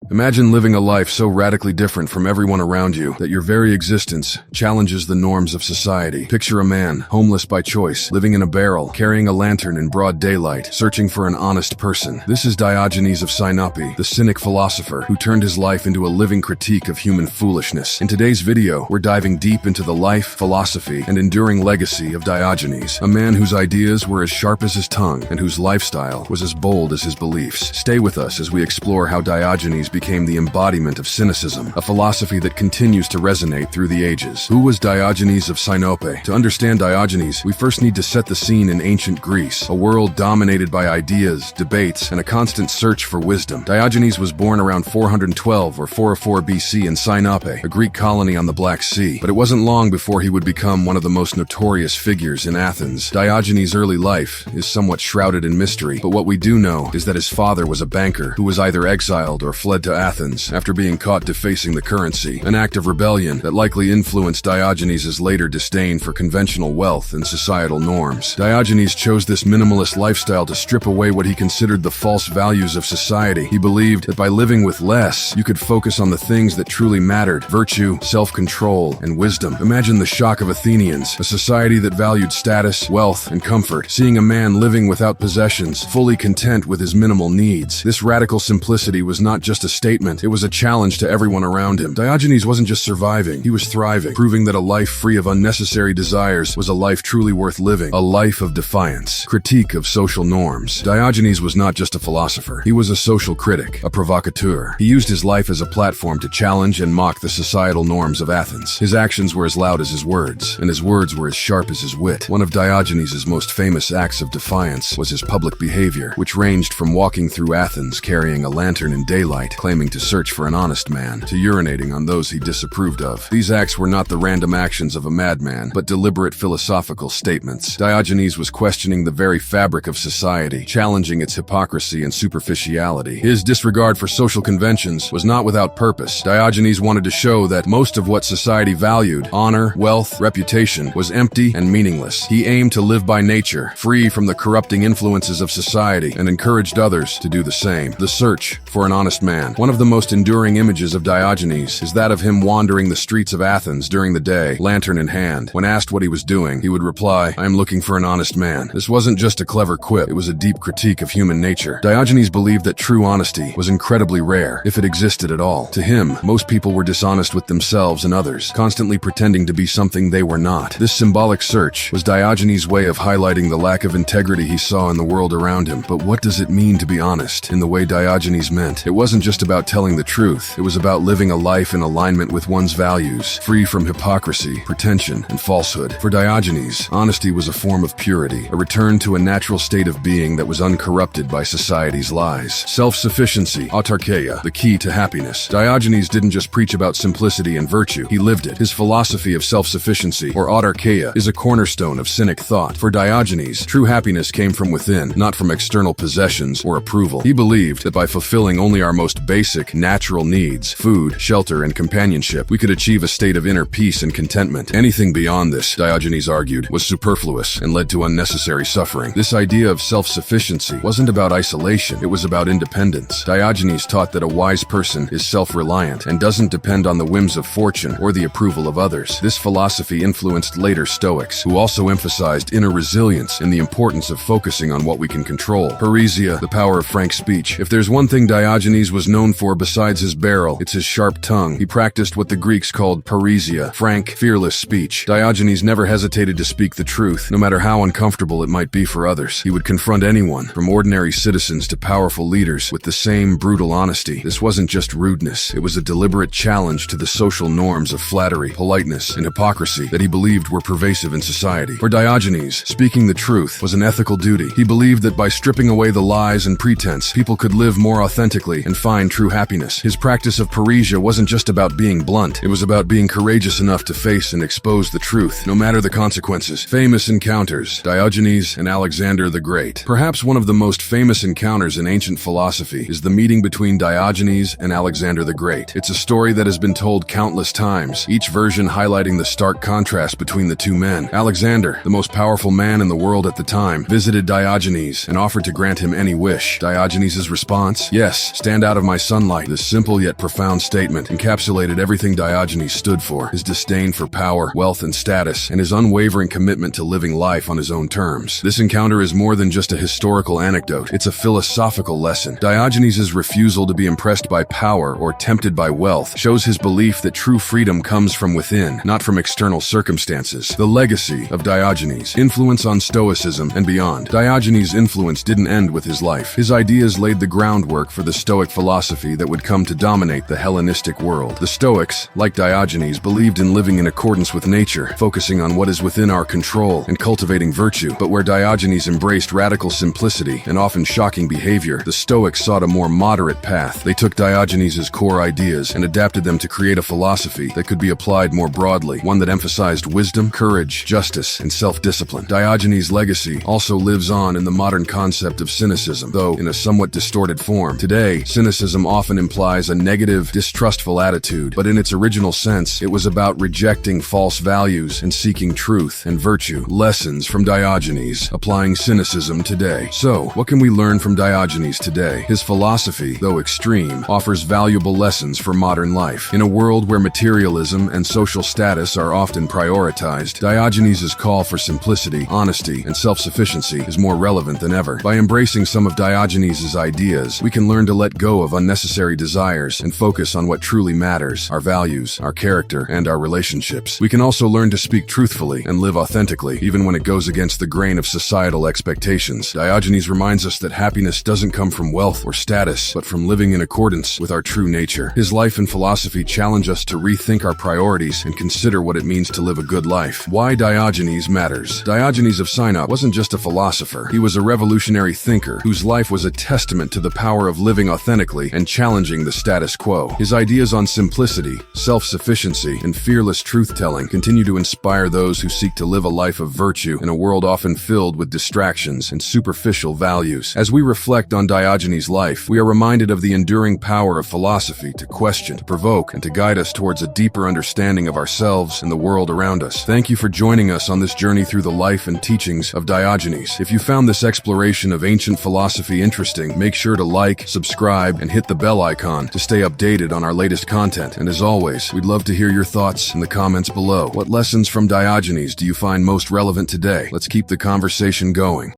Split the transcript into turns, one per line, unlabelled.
Imagine living a life so radically different from everyone around you that your very existence challenges the norms of society. Picture a man, homeless by choice, living in a barrel, carrying a lantern in broad daylight, searching for an honest person. This is Diogenes of Cynic, the cynic philosopher who turned his life into a living critique of human foolishness. In today's video, we're diving deep into the life, philosophy, and enduring legacy of Diogenes, a man whose ideas were as sharp as his tongue and whose lifestyle was as bold as his beliefs. Stay with us as we explore how Diogenes became the embodiment of cynicism, a philosophy that continues to resonate through the ages. Who was Diogenes of Cynic? To understand Diogenes, we first need to set the scene in ancient Greece, a world dominated by ideas, debates, and a constant search for wisdom. Diogenes was born around 412 or 404 BC in Cynic, a Greek colony on the Black Sea, but it wasn't long before he would become one of the most notorious figures in Athens. Diogenes' early life is somewhat shrouded in mystery, but what we do know is that his father was a banker who was either exiled or fled to Athens after being caught defacing the currency, an act of rebellion that likely influenced Diogenes' later disdain for conventional wealth and societal norms. Diogenes chose this minimalist lifestyle to strip away what he considered the false values of society. He believed that by living with less, you could focus on the things that truly mattered: virtue, self-control, and wisdom. Imagine the shock of Athenians, a society that valued status, wealth, and comfort, seeing a man living without possessions, fully content with his minimal needs. This radical simplicity was not just a statement, it was a challenge to everyone around him. Diogenes wasn't just surviving, he was thriving, proving that a life free of unnecessary desires was a life truly worth living, a life of defiance. Critique of social norms. Diogenes was not just a philosopher, he was a social critic, a provocateur. He used his life as a platform to challenge and mock the societal norms of Athens. His actions were as loud as his words, and his words were as sharp as his wit. One of Diogenes' most famous acts of defiance was his public behavior, which ranged from walking through Athens carrying a lantern in daylight, claiming to search for an honest man, to urinating on those he disapproved of. These acts were not the random actions of a madman, but deliberate philosophical statements. Diogenes was questioning the very fabric of society, challenging its hypocrisy and superficiality. His disregard for social conventions was not without purpose. Diogenes wanted to show that most of what society valued, honor, wealth, reputation, was empty and meaningless. He aimed to live by nature, free from the corrupting influences of society, and encouraged others to do the same. The search for an honest man. One of the most enduring images of Diogenes is that of him wandering the streets of Athens during the day, lantern in hand. When asked what he was doing, he would reply, "I am looking for an honest man." This wasn't just a clever quip, it was a deep critique of human nature. Diogenes believed that true honesty was incredibly rare, if it existed at all. To him, most people were dishonest with themselves and others, constantly pretending to be something they were not. This symbolic search was Diogenes' way of highlighting the lack of integrity he saw in the world around him. But what does it mean to be honest in the way Diogenes meant? It wasn't just about telling the truth, it was about living a life in alignment with one's values, free from hypocrisy, pretension, and falsehood. For Diogenes, honesty was a form of purity, a return to a natural state of being that was uncorrupted by society's lies. Self-sufficiency, autarkeia, the key to happiness. Diogenes didn't just preach about simplicity and virtue, he lived it. His philosophy of self-sufficiency, or autarkeia, is a cornerstone of cynic thought. For Diogenes, true happiness came from within, not from external possessions or approval. He believed that by fulfilling only our most basic, natural needs, food, shelter, and companionship, we could achieve a state of inner peace and contentment. Anything beyond this, Diogenes argued, was superfluous and led to unnecessary suffering. This idea of self-sufficiency wasn't about isolation, it was about independence. Diogenes taught that a wise person is self-reliant and doesn't depend on the whims of fortune or the approval of others. This philosophy influenced later Stoics, who also emphasized inner resilience and the importance of focusing on what we can control. Parrhesia, the power of frank speech. If there's one thing Diogenes was known for besides his barrel, it's his sharp tongue. He practiced what the Greeks called parrhesia, frank, fearless speech. Diogenes never hesitated to speak the truth, no matter how uncomfortable it might be for others. He would confront anyone, from ordinary citizens to powerful leaders, with the same brutal honesty. This wasn't just rudeness, it was a deliberate challenge to the social norms of flattery, politeness, and hypocrisy that he believed were pervasive in society. For Diogenes, speaking the truth was an ethical duty. He believed that by stripping away the lies and pretense, people could live more authentically and find true happiness. His practice of parrhesia wasn't just about being blunt, it was about being courageous enough to face and expose the truth, no matter the consequences. Famous encounters. Diogenes and Alexander the Great. Perhaps one of the most famous encounters in ancient philosophy is the meeting between Diogenes and Alexander the Great. It's a story that has been told countless times, each version highlighting the stark contrast between the two men. Alexander, the most powerful man in the world at the time, visited Diogenes and offered to grant him any wish. Diogenes' response, "Yes, stand out of my my sunlight. This simple yet profound statement encapsulated everything Diogenes stood for: his disdain for power, wealth, and status, and his unwavering commitment to living life on his own terms. This encounter is more than just a historical anecdote. It's a philosophical lesson. Diogenes' refusal to be impressed by power or tempted by wealth shows his belief that true freedom comes from within, not from external circumstances. The legacy of Diogenes, influence on Stoicism and beyond. Diogenes' influence didn't end with his life. His ideas laid the groundwork for the Stoic philosophy that would come to dominate the Hellenistic world. The Stoics, like Diogenes, believed in living in accordance with nature, focusing on what is within our control and cultivating virtue. But where Diogenes embraced radical simplicity and often shocking behavior, the Stoics sought a more moderate path. They took Diogenes' core ideas and adapted them to create a philosophy that could be applied more broadly, one that emphasized wisdom, courage, justice, and self-discipline. Diogenes' legacy also lives on in the modern concept of cynicism, though in a somewhat distorted form. Today, cynicism often implies a negative, distrustful attitude, but in its original sense, it was about rejecting false values and seeking truth and virtue. Lessons from Diogenes, applying cynicism today. So, what can we learn from Diogenes today? His philosophy, though extreme, offers valuable lessons for modern life. In a world where materialism and social status are often prioritized, Diogenes' call for simplicity, honesty, and self-sufficiency is more relevant than ever. By embracing some of Diogenes' ideas, we can learn to let go of unnecessary desires and focus on what truly matters: our values, our character, and our relationships. We can also learn to speak truthfully and live authentically, even when it goes against the grain of societal expectations. Diogenes reminds us that happiness doesn't come from wealth or status, but from living in accordance with our true nature. His life and philosophy challenge us to rethink our priorities and consider what it means to live a good life. Why Diogenes matters. Diogenes of Cynic wasn't just a philosopher. He was a revolutionary thinker whose life was a testament to the power of living authentically and challenging the status quo. His ideas on simplicity, self-sufficiency, and fearless truth-telling continue to inspire those who seek to live a life of virtue in a world often filled with distractions and superficial values. As we reflect on Diogenes' life, we are reminded of the enduring power of philosophy to question, to provoke, and to guide us towards a deeper understanding of ourselves and the world around us. Thank you for joining us on this journey through the life and teachings of Diogenes. If you found this exploration of ancient philosophy interesting, make sure to like, subscribe, and hit the bell icon to stay updated on our latest content. And as always, we'd love to hear your thoughts in the comments below. What lessons from Diogenes do you find most relevant today? Let's keep the conversation going.